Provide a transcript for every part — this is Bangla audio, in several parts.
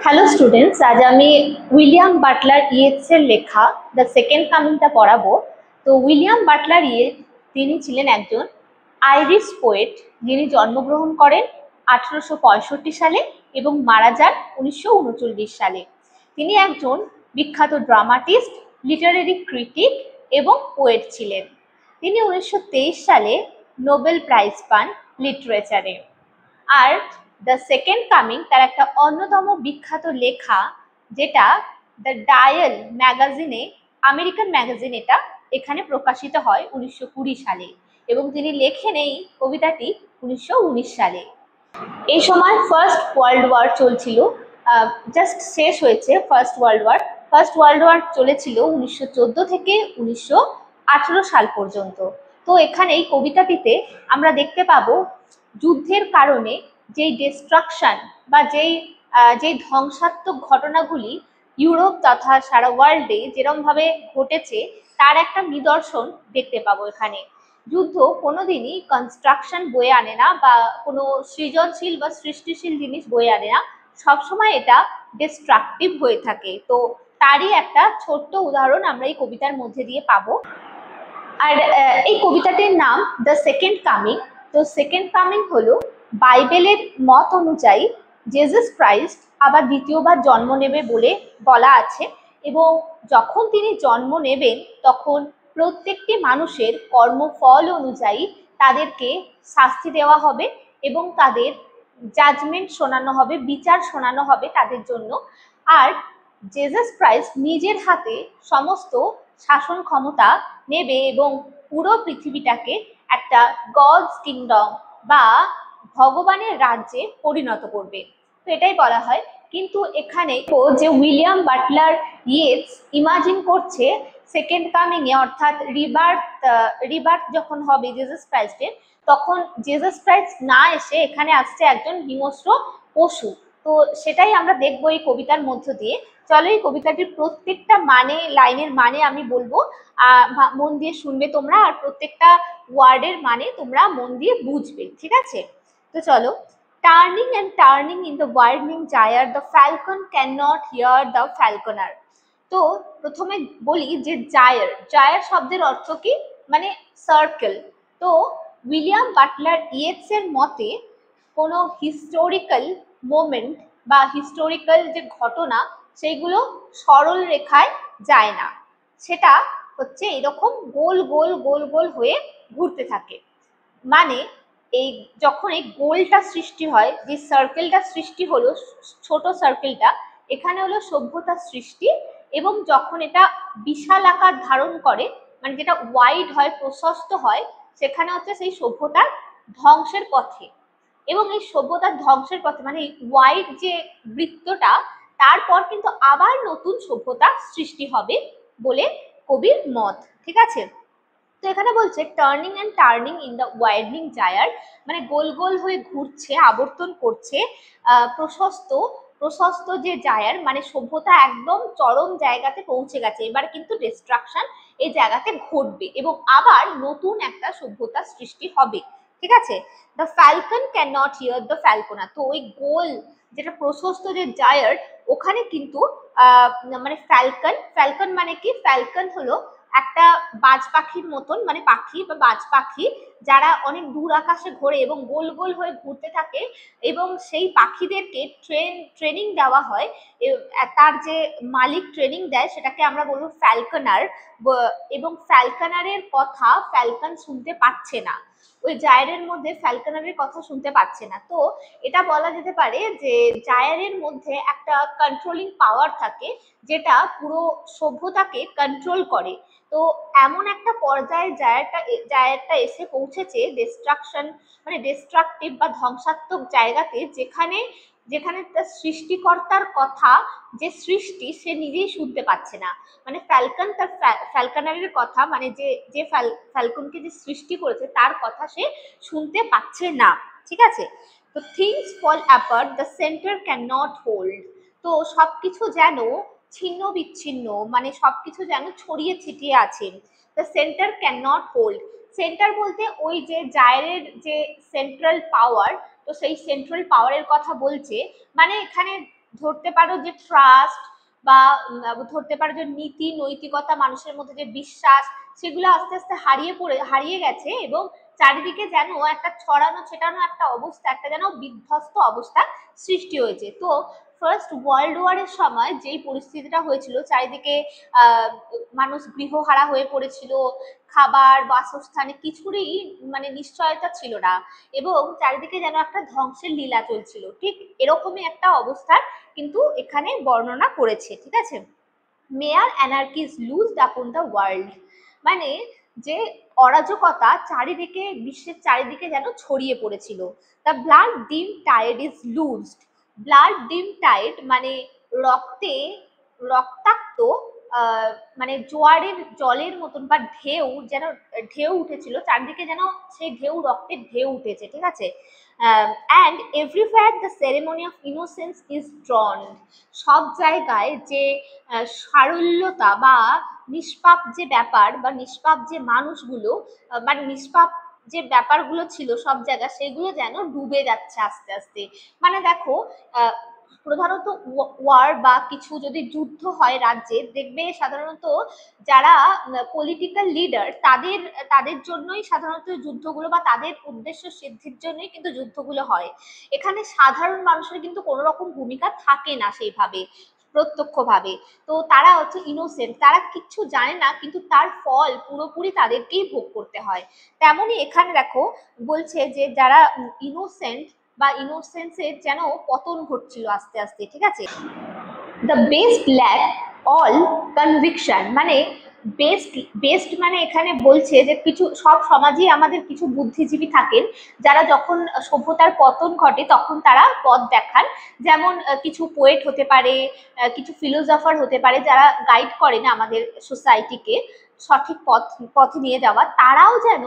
হ্যালো স্টুডেন্টস, আজ আমি উইলিয়াম বাটলার ইয়েটস এর লেখা দ্য সেকেন্ড কামিংটা পড়াবো। তো উইলিয়াম বাটলার ইয়েট তিনি ছিলেন একজন আইরিশ পোয়েট, যিনি জন্মগ্রহণ করেন 1865 সালে এবং মারা যান 1939 সালে। তিনি একজন বিখ্যাত ড্রামাটিস্ট, লিটারেরি ক্রিটিক এবং পোয়েট ছিলেন। তিনি 1923 সালে নোবেল প্রাইজ পান লিটারেচারে। আর দ্য সেকেন্ড কামিং তার একটা অন্যতম বিখ্যাত লেখা, যেটা দ্য ডায়াল ম্যাগাজিনে, আমেরিকান ম্যাগাজিন, এটা এখানে প্রকাশিত হয় 1920 সালে এবং তিনি লেখেন এই কবিতাটি 1919 সালে। এই সময় ফার্স্ট ওয়ার্ল্ড ওয়ার চলছিল, জাস্ট শেষ হয়েছে first world war. First world war চলেছিল 1914 থেকে 1918 সাল পর্যন্ত। তো এখানে এই কবিতাটিতে আমরা দেখতে পাবো যুদ্ধের কারণে যেই ডিস্ট্রাকশন বা যেই ধ্বংসাত্মক ঘটনাগুলি ইউরোপ তথা সারা ওয়ার্ল্ডে যেরমভাবে ঘটেছে তার একটা নিদর্শন দেখতে পাবো এখানে। যুদ্ধ কোনোদিনই কনস্ট্রাকশন বয়ে আনে না বা কোনো সৃজনশীল বা সৃষ্টিশীল জিনিস বয়ে আনে না, সবসময় এটা ডিস্ট্রাকটিভ হয়ে থাকে। তো তারই একটা ছোট্ট উদাহরণ আমরা এই কবিতার মধ্যে দিয়ে পাবো। আর এই কবিতাটির নাম দ্য সেকেন্ড কামিং। তো সেকেন্ড কামিং হলো বাইবেলের মত অনুযায়ী জেসাস ক্রাইস্ট আবার দ্বিতীয়বার জন্ম নেবে বলে বলা আছে, এবং যখন তিনি জন্ম নেবেন তখন প্রত্যেকটি মানুষের কর্মফল অনুযায়ী তাদেরকে শাস্তি দেওয়া হবে এবং তাদের জাজমেন্ট শোনানো হবে, বিচার শোনানো হবে তাদের জন্য। আর জেসাস ক্রাইস্ট নিজের হাতে সমস্ত শাসন ক্ষমতা নেবে এবং পুরো পৃথিবীটাকে একটা গডস কিংডম বা ভগবানের রাজ্যে পরিণত করবে। তো এটাই বলা হয়। কিন্তু এখানে যে উইলিয়াম বাটলার ইয়েটস ইমাজিন করছে সেকেন্ড কামিং এ, অর্থাৎ রিবার্থ যখন হবে জেসাস ক্রাইস্টের, তখন জেসাস ক্রাইস্ট না এসে এখানে আসছে একজন হিংস্র পশু। তো সেটাই আমরা দেখবো এই কবিতার মধ্য দিয়ে। চলো এই কবিতাটির প্রত্যেকটা লাইনের মানে আমি বলবো, মন দিয়ে শুনবে তোমরা, আর প্রত্যেকটা ওয়ার্ডের মানে তোমরা মন দিয়ে বুঝবে, ঠিক আছে? তো চলো। Turning and turning in the widening gyre, the falcon cannot hear the falconer. তো প্রথমে বলি যে জায়ার, জায়ার শব্দের অর্থ কি, মানে সার্কেল। তো উইলিয়াম বাটলার ইয়েটস এর মতে কোনো হিস্টোরিক্যাল মোমেন্ট বা হিস্টোরিক্যাল যে ঘটনা সেইগুলো সরল রেখায় যায় না, সেটা হচ্ছে এরকম গোল গোল গোল গোল হয়ে ঘুরতে থাকে। মানে এই যখন এই গোলটা সৃষ্টি হয়, যে সার্কেলটা সৃষ্টি হলো, ছোট সার্কেলটা, এখানে হলো সভ্যতার সৃষ্টি। এবং যখন এটা বিশাল আকার ধারণ করে, মানে যেটা ওয়াইড হয়, প্রশস্ত হয়, সেখানে হচ্ছে সেই সভ্যতার ধ্বংসের পথে। এবং এই সভ্যতার ধ্বংসের পথে মানে ওয়াইড যে বৃত্তটা, তারপর কিন্তু আবার নতুন সভ্যতা সৃষ্টি হবে বলে কবির মত, ঠিক আছে? তো এখানে বলছে turning and turning in the widening gyre, মানে গোল গোল হয়ে ঘুরছে, আবর্তন করছে প্রশস্ত প্রশস্ত যে জায়ার, মানে সভ্যতা একদম চরম জায়গাতে পৌঁছে গেছে, এবার কিন্তু ডিস্ট্রাকশন এই জায়গাতে ঘটবে এবং আবার নতুন একটা সভ্যতার সৃষ্টি হবে, ঠিক আছে? The falcon cannot hear the falconer. তো ওই গোল যেটা প্রশস্ত যে জায়ার, ওখানে কিন্তু মানে ফ্যালকন, ফ্যালকন মানে কি, ফ্যালকন হলো একটা বাজ পাখির মতন, মানে পাখি বা বাজ পাখি যারা অনেক দূর আকাশে ঘোরে এবং গোল গোল হয়ে ঘুরতে থাকে, এবং সেই পাখিদেরকে ট্রেনিং দেওয়া হয়। তার যে মালিক ট্রেনিং দেয় সেটাকে আমরা বলবো ফ্যালকনার। এবং ফ্যালকনারের কথা ফ্যালকন শুনতে পাচ্ছে না, ওই জায়ারের মধ্যে ফ্যালকনারের কথা শুনতে পাচ্ছে না। তো এটা বলা যেতে পারে যে জায়ারের মধ্যে একটা কন্ট্রোলিং পাওয়ার থাকে, যেটা পুরো সভ্যতাকে কন্ট্রোল করে। তো এমন একটা পর্যায়ে জায়ারটা এসে পৌঁছেছে ডিস্ট্রাকশন, মানে ডিস্ট্রাকটিভ বা ধ্বংসাত্মক জায়গাতে, যেখানে যেখানে তার সৃষ্টিকর্তার কথা, যে সৃষ্টি, সে নিজেই শুনতে পাচ্ছে না। মানে ফ্যালকন তার ফ্যালকনারের কথা, মানে যে ফ্যালকনকে যে সৃষ্টি করেছে তার কথা সে শুনতে পাচ্ছে না, ঠিক আছে? তো things fall apart, the centre can not hold. তো সবকিছু যেন ছিন্ন বিচ্ছিন্ন, মানে সবকিছু যেন ছড়িয়ে ছিটিয়ে আছে। The centre can not hold, centre বলতে ওই যে জায়ারের যে সেন্ট্রাল পাওয়ার, তো সেই সেন্ট্রাল পাওয়ারের কথা বলছে। মানে এখানে ধরতে পারো যে ট্রাস্ট বা ধরতে পারো যে নীতি নৈতিকতা, মানুষের মধ্যে যে বিশ্বাস, সেগুলো আস্তে আস্তে হারিয়ে গেছে এবং চারিদিকে যেন একটা ছড়ানো ছেটানো একটা অবস্থা, একটা যেন বিধ্বস্ত অবস্থা সৃষ্টি হয়েছে। তো ফার্স্ট ওয়ার্ল্ড ওয়ারের সময় যেই পরিস্থিতিটা হয়েছিল, চারিদিকে মানুষ গৃহহারা হয়ে পড়েছিল, খাবার বাসস্থানে কিছুরই মানে নিশ্চয়তা ছিল না এবং চারিদিকে যেন একটা ধ্বংসের লীলা চলছিল। ঠিক এরকমই একটা অবস্থার কিন্তু এখানে বর্ণনা করেছে, ঠিক আছে। মেয়ার অ্যানার্কিস লুজড আপন দ্য ওয়ার্ল্ড, মানে যে অরাজকতা চারিদিকে, বিশ্বের চারিদিকে যেন ছড়িয়ে পড়েছিল। দ্য ব্লাড ডিম টাইড ইজ লুজড, ব্লাড ডিম টাইড মানে রক্তে রক্তাক্ত মানে জোয়ারের জলের মতন বা ঢেউ, যেন ঢেউ উঠেছিল চারদিকে, যেন সেই ঢেউ রক্তের ঢেউ উঠেছে, ঠিক আছে। And everywhere the ceremony of innocence is drawn, সব জায়গায় যে সারল্যতা বা নিষ্পাপ যে ব্যাপার বা নিষ্পাপ যে মানুষগুলো, মানে নিষ্পাপ যে ব্যাপারগুলো ছিল সব জায়গায়, সেগুলো যেন ডুবে যাচ্ছে আস্তে আস্তে। মানে দেখো, প্রধানত ওয়ার বা কিছু যদি যুদ্ধ হয় রাজ্যে, দেখবে সাধারণত যারা পলিটিক্যাল লিডার, তাদের জন্যই সাধারণত যুদ্ধগুলো বা তাদের উদ্দেশ্য সিদ্ধির জন্যই কিন্তু যুদ্ধগুলো হয়। এখানে সাধারণ মানুষের কিন্তু কোনো রকম ভূমিকা থাকে না সেইভাবে প্রত্যক্ষভাবে। তো তারা হচ্ছে ইনোসেন্ট, তারা কিচ্ছু জানে না, কিন্তু তার ফল পুরোপুরি তাদেরকেই ভোগ করতে হয়। তেমনই এখানে দেখো বলছে যে যারা ইনোসেন্ট বা ইনোসেন্সের যেন পতন ঘটছিল আস্তে আস্তে, ঠিক আছে। The best lack all conviction, মানে বেস্ট মানে এখানে বলছে যে কিছু সব সমাজেই আমাদের কিছু বুদ্ধিজীবী থাকেন, যারা যখন সভ্যতার পতন ঘটে তখন তারা পথ দেখান। যেমন কিছু পোয়েট হতে পারে, কিছু ফিলোসফার হতে পারে, যারা গাইড করেন আমাদের সোসাইটিকে সঠিক পথে নিয়ে যাওয়া। তারাও যেন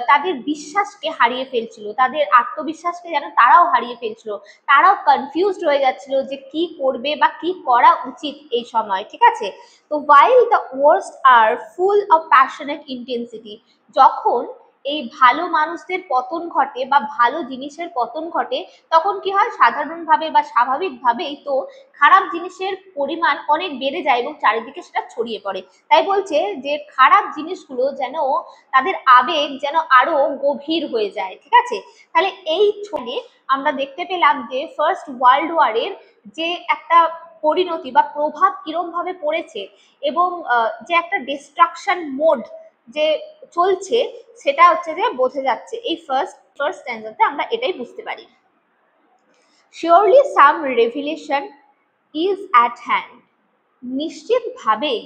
তাদের বিশ্বাসকে হারিয়ে ফেলছিল, তাদের আত্মবিশ্বাসকে যেন তারাও হারিয়ে ফেলছিল। তারাও কনফিউজড হয়ে যাচ্ছিল যে কি করবে বা কি করা উচিত এই সময়, ঠিক আছে। তো while the worst are full of passionate intensity, যখন এই ভালো মানুষদের পতন ঘটে বা ভালো জিনিসের পতন ঘটে, তখন কি হয়, সাধারণভাবে বা স্বাভাবিকভাবেই তো খারাপ জিনিসের পরিমাণ অনেক বেড়ে যায় এবং চারিদিকে সেটা ছড়িয়ে পড়ে। তাই বলছে যে খারাপ জিনিসগুলো যেন তাদের আবেগ যেন আরো গভীর হয়ে যায়, ঠিক আছে। তাহলে এই ছবি আমরা দেখতে পেলাম যে ফার্স্ট ওয়ার্ল্ড ওয়ারের যে একটা পরিণতি বা প্রভাব কিরম ভাবে পড়েছে এবং যে একটা ডিস্ট্রাকশন মোড যে চলছে, সেটা হচ্ছে যে বোঝা যাচ্ছে এই ফার্স্ট স্ট্যান্ডাতে, আমরা এটাই বুঝতে পারি। Surely some revelation is at hand, নিশ্চিতভাবেই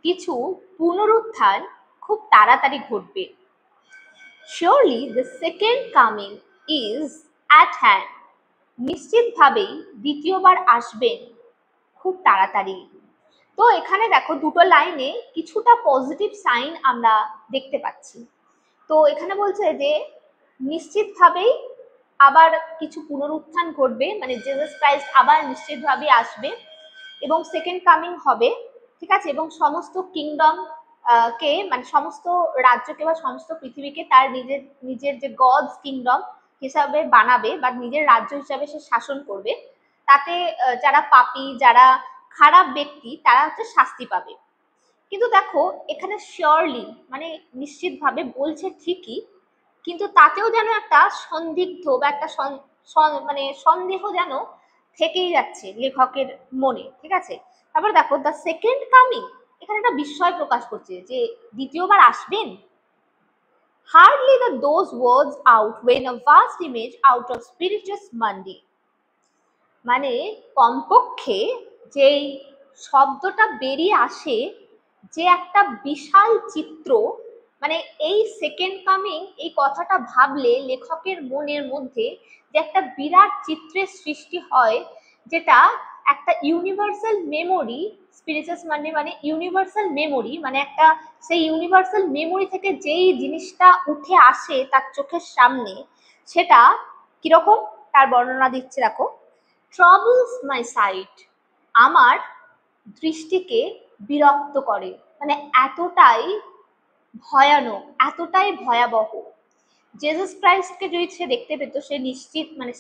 কিছু পুনরুত্থান খুব তাড়াতাড়ি ঘটবে। Surely the second coming is at hand, নিশ্চিতভাবেই দ্বিতীয়বার আসবেন খুব তাড়াতাড়ি। তো এখানে দেখো দুটো লাইনে কিছুটা পজিটিভ সাইন আমরা দেখতে পাচ্ছি। তো এখানে বলছে যে নিশ্চিতভাবেই আবার কিছু পুনরুত্থান ঘটবে, মানে জিসাস ক্রাইস্ট আবার নিশ্চিতভাবেই আসবে এবং সেকেন্ড কামিং হবে, ঠিক আছে। এবং সমস্ত কিংডম কে মানে সমস্ত রাজ্যকে বা সমস্ত পৃথিবীকে তার নিজের নিজের যে গডস কিংডম হিসাবে বানাবে বা নিজের রাজ্য হিসাবে সে শাসন করবে। তাতে যারা পাপী, যারা খারাপ ব্যক্তি, তারা হচ্ছে শাস্তি পাবে। কিন্তু দেখো এখানে শিওরলি মানে নিশ্চিতভাবে বলছে ঠিকই, কিন্তু তাতেও যেন একটা সন্দিগ্ধ বা একটা মানে সন্দেহ যেন থেকেই যাচ্ছে লেখকের মনে, ঠিক আছে। তারপর দেখো দ্য সেকেন্ড কামিং, এখানে একটা বিস্ময় প্রকাশ করছে যে দ্বিতীয়বার আসবেন। Hardly those words out when a vast image out of spiritus Monday, মানে কমপক্ষে যেই শব্দটা বেরিয়ে আসে, যে একটা বিশাল চিত্র, মানে এই সেকেন্ড কামিং এই কথাটা ভাবলে লেখকের মনের মধ্যে যে একটা বিরাট চিত্রের সৃষ্টি হয়, যেটা একটা ইউনিভার্সাল মেমোরি, স্পিরিচাস মানে ইউনিভার্সাল মেমোরি, মানে একটা সেই ইউনিভার্সাল মেমোরি থেকে যেই জিনিসটা উঠে আসে তার চোখের সামনে, সেটা কিরকম তার বর্ণনা দিচ্ছে দেখো। ট্রাবলস মাই সাইট, আমার দৃষ্টিকে বিরক্ত করে, মানে এতটাই ভয়ানক, এতটাই ভয়াবহ। জেসাস ক্রাইস্টকে যদি সে দেখতে পেত,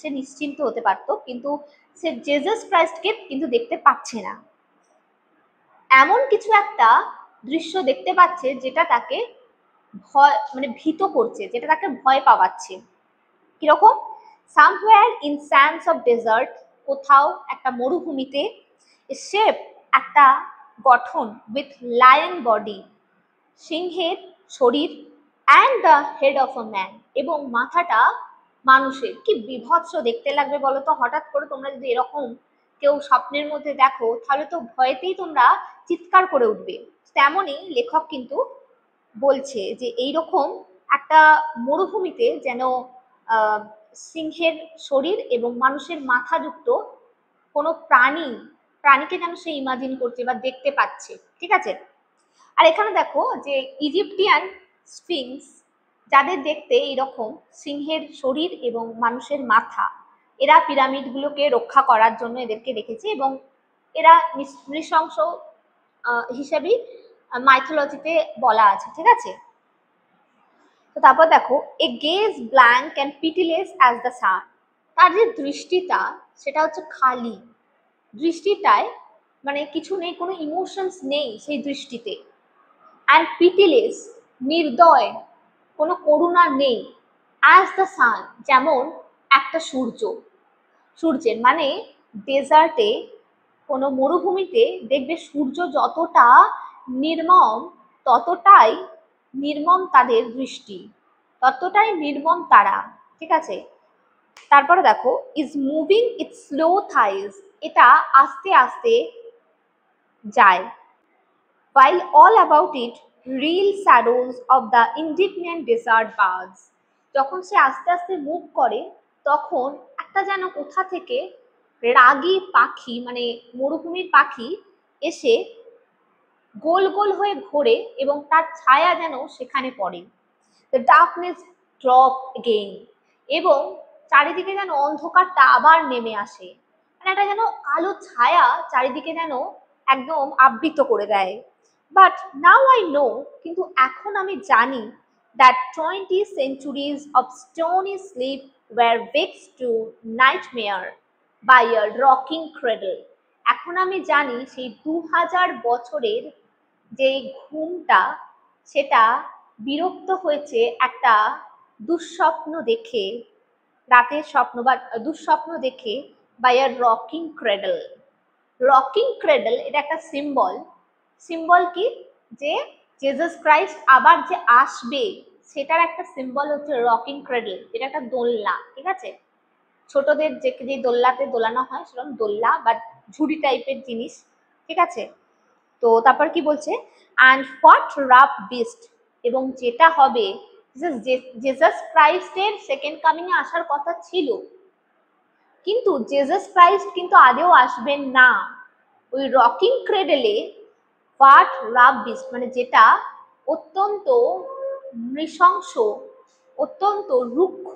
সে নিশ্চিন্ত হতে পারতো, কিন্তু সে জেসাস ক্রাইস্টকে কিন্তু দেখতে পাচ্ছে না, এমন কিছু একটা দৃশ্য দেখতে পাচ্ছে যেটা তাকে ভয় মানে ভীত করছে, যেটা তাকে ভয় পাওয়াচ্ছে। কিরকম? Somewhere in sands of desert, কোথাও একটা মরুভূমিতে, শেপ একটা গঠন উইথ লায়ন বডি, সিংহের শরীর, and the head of a man, এবং মাথাটা মানুষের। কি বিভৎস দেখতে লাগবে বলো তো? হঠাৎ করে তোমরা যদি এরকম কেউ স্বপ্নের মধ্যে দেখো তাহলে তো ভয়েতেই তোমরা চিৎকার করে উঠবে। তেমনই লেখক কিন্তু বলছে যে এইরকম একটা মরুভূমিতে যেন আহ, সিংহের শরীর এবং মানুষের মাথাযুক্ত কোনো প্রাণীকে যেন সে ইমাজিন করছে বা দেখতে পাচ্ছে। ঠিক আছে? আর এখানে দেখো যে ইজিপ্টিয়ান স্ফিংস, যাদের দেখতে এইরকম সিংহের শরীর এবং মানুষের মাথা, এরা পিরামিডগুলোকে রক্ষা করার জন্য এদেরকে রেখেছে, এবং এরা নৃশংস হিসাবেই মাইথোলজিতে বলা আছে। ঠিক আছে? তো তারপর দেখো, a gaze blank and pitiless as the sun, তার যে দৃষ্টিটা সেটা হচ্ছে খালি, দৃষ্টিটায় মানে কিছু নেই, কোনো ইমোশনস নেই সেই দৃষ্টিতে। অ্যান্ড পিটিলেস, নির্দয়, কোনো করুণা নেই। অ্যাজ দ্য সান, যেমন একটা সূর্যের মানে ডেজার্টে, কোনো মরুভূমিতে দেখবে সূর্য যতটা নির্মম, ততটাই নির্মম তাদের দৃষ্টি, ততটাই নির্মম তারা। ঠিক আছে? তারপরে দেখো, is moving it's slow thighs, এটা আস্তে আস্তে যায়। while all about it reel shadows of the indignant desert birds, যখন সে আস্তে আস্তে মুভ করে তখন একটা যেন কোথা থেকে রাগী পাখি মানে মরুভূমির পাখি এসে গোল গোল হয়ে ঘোরে এবং তার ছায়া যেন সেখানে পড়ে। দ্য ডার্কনেস ড্রপ এগেইন, এবং চারিদিকে যেন অন্ধকারটা আবার নেমে আসে, মানে একটা যেন কালো ছায়া চারিদিকে যেন একদম আবৃত করে দেয়। বাট নাও আই নো, কিন্তু এখন আমি জানি, that 20 centuries of stony sleep were vexed to nightmare by a rocking cradle, এখন আমি জানি সেই 2000 বছরের যে ঘুমটা সেটা বিরক্ত হয়েছে একটা দুঃস্বপ্ন দেখে, রাতের স্বপ্ন বা দুঃস্বপ্ন দেখে, by a rocking cradle. Rocking cradle এটা একটা সিম্বল কি, যে জেসাস ক্রাইস্ট আবার যে আসবে সেটার একটা সিম্বল হচ্ছে রকিং ক্রেডল, এটা একটা দোলনা। ঠিক আছে? ছোটদের যে যে দোলনাতে দোলানো হয় সেরকম দোলনা বা ঝুড়ি টাইপের জিনিস। ঠিক আছে? তো তারপর কি বলছে, অ্যান্ড হোয়াট রাফ বিস্ট, এবং যেটা হবে, জেসাস ক্রাইস্টের সেকেন্ড কামিং এ আসার কথা ছিল, কিন্তু জেসাস ক্রাইস্ট কিন্তু আদেও আসবেন না। ওই রকিং ক্রেডেলে হোয়াট রাফ বিস্ট মানে যেটা অত্যন্ত নৃশংস, অত্যন্ত রুক্ষ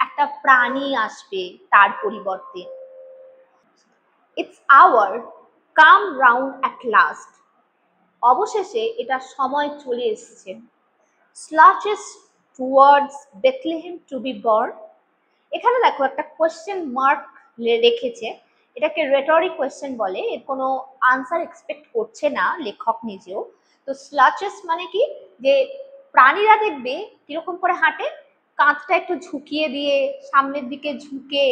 একটা প্রাণী আসবে তার পরিবর্তে। Its hour come round at last, অবশেষে এটা সময় চলে এসছে। Slouches towards Bethlehem to be born, এখানে দেখো একটা কোয়েশ্চেন মার্ক রেখেছে, এটাকে রেটরিক কোয়েশ্চেন বলে, এর কোনো আনসার এক্সপেক্ট করছে না লেখক নিজেও। তো স্লাচেস মানে কি, যে প্রাণীরা দেখবে কিরকম করে হাঁটে, কাঁধটা একটু ঝুঁকিয়ে দিয়ে সামনের দিকে ঝুঁকে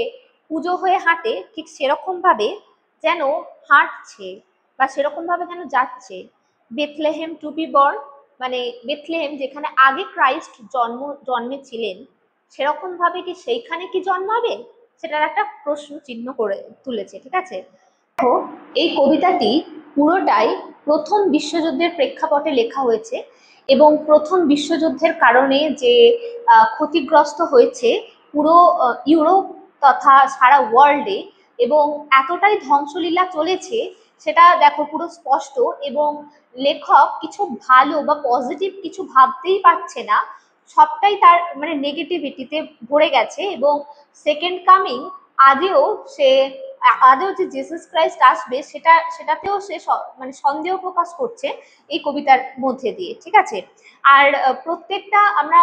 পুজো হয়ে হাঁটে, ঠিক সেরকম ভাবে যেন হাঁটছে বা সেরকম ভাবে যেন যাচ্ছে। বেথলেহেম টু বি বর্ন মানে বেথলেহেম যেখানে আগে ক্রাইস্ট জন্মেছিলেন, সেরকম ভাবে কি সেইখানে কি জন্মাবে, সেটার একটা প্রশ্ন চিহ্ন করে তুলেছে। ঠিক আছে? দেখো, এই কবিতাটি পুরোটাই প্রথম বিশ্বযুদ্ধের প্রেক্ষাপটে লেখা হয়েছে, এবং প্রথম বিশ্বযুদ্ধের কারণে যে ক্ষতিগ্রস্ত হয়েছে পুরো ইউরোপ তথা সারা ওয়ার্ল্ডে, এবং এতটাই ধ্বংসলীলা চলেছে সেটা দেখো পুরো স্পষ্ট, এবং লেখক কিছু ভালো বা পজিটিভ কিছু ভাবতেই পারছে না, সবটাই তার মানে নেগেটিভিটিতে ভরে গেছে, এবং সেকেন্ড কামিং আদেও সে আদৌ যে জেসাস ক্রাইস্ট আসবে সেটাতেও সে মানে সন্দেহ প্রকাশ করছে এই কবিতার মধ্যে দিয়ে, ঠিক আছে। আর প্রত্যেকটা আমরা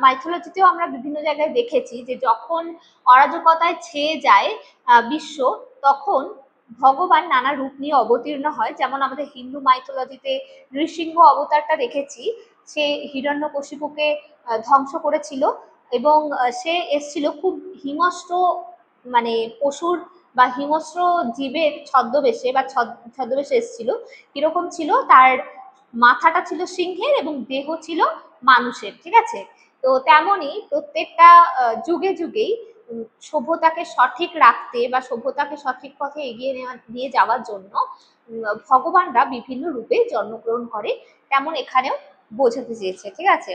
মাইথোলজিতেও আমরা বিভিন্ন জায়গায় দেখেছি যে যখন অরাজকতায় ছেয়ে যায় বিশ্ব, তখন ভগবান নানা রূপ নিয়ে অবতীর্ণ হয়। যেমন আমাদের হিন্দু মাইথোলজিতে নৃসিংহ অবতারটা দেখেছি, সে হিরণ্যকশিপুকে ধ্বংস করেছিল এবং সে এসছিল খুব হিংস্র মানে পশুর বা হিংস্র জীবের ছদ্মবেশে বা ছদ্মবেশে এসছিল। কিরকম ছিল, তার মাথাটা ছিল সিংহের এবং দেহ ছিল মানুষের, ঠিক আছে। তো তেমনই প্রত্যেকটা যুগে যুগেই সভ্যতাকে সঠিক রাখতে বা সভ্যতাকে সঠিক পথে এগিয়ে নিয়ে যাওয়ার জন্য ভগবানরা বিভিন্ন রূপে জন্মগ্রহণ করে, তেমন এখানেও বোঝাতে চেয়েছে, ঠিক আছে।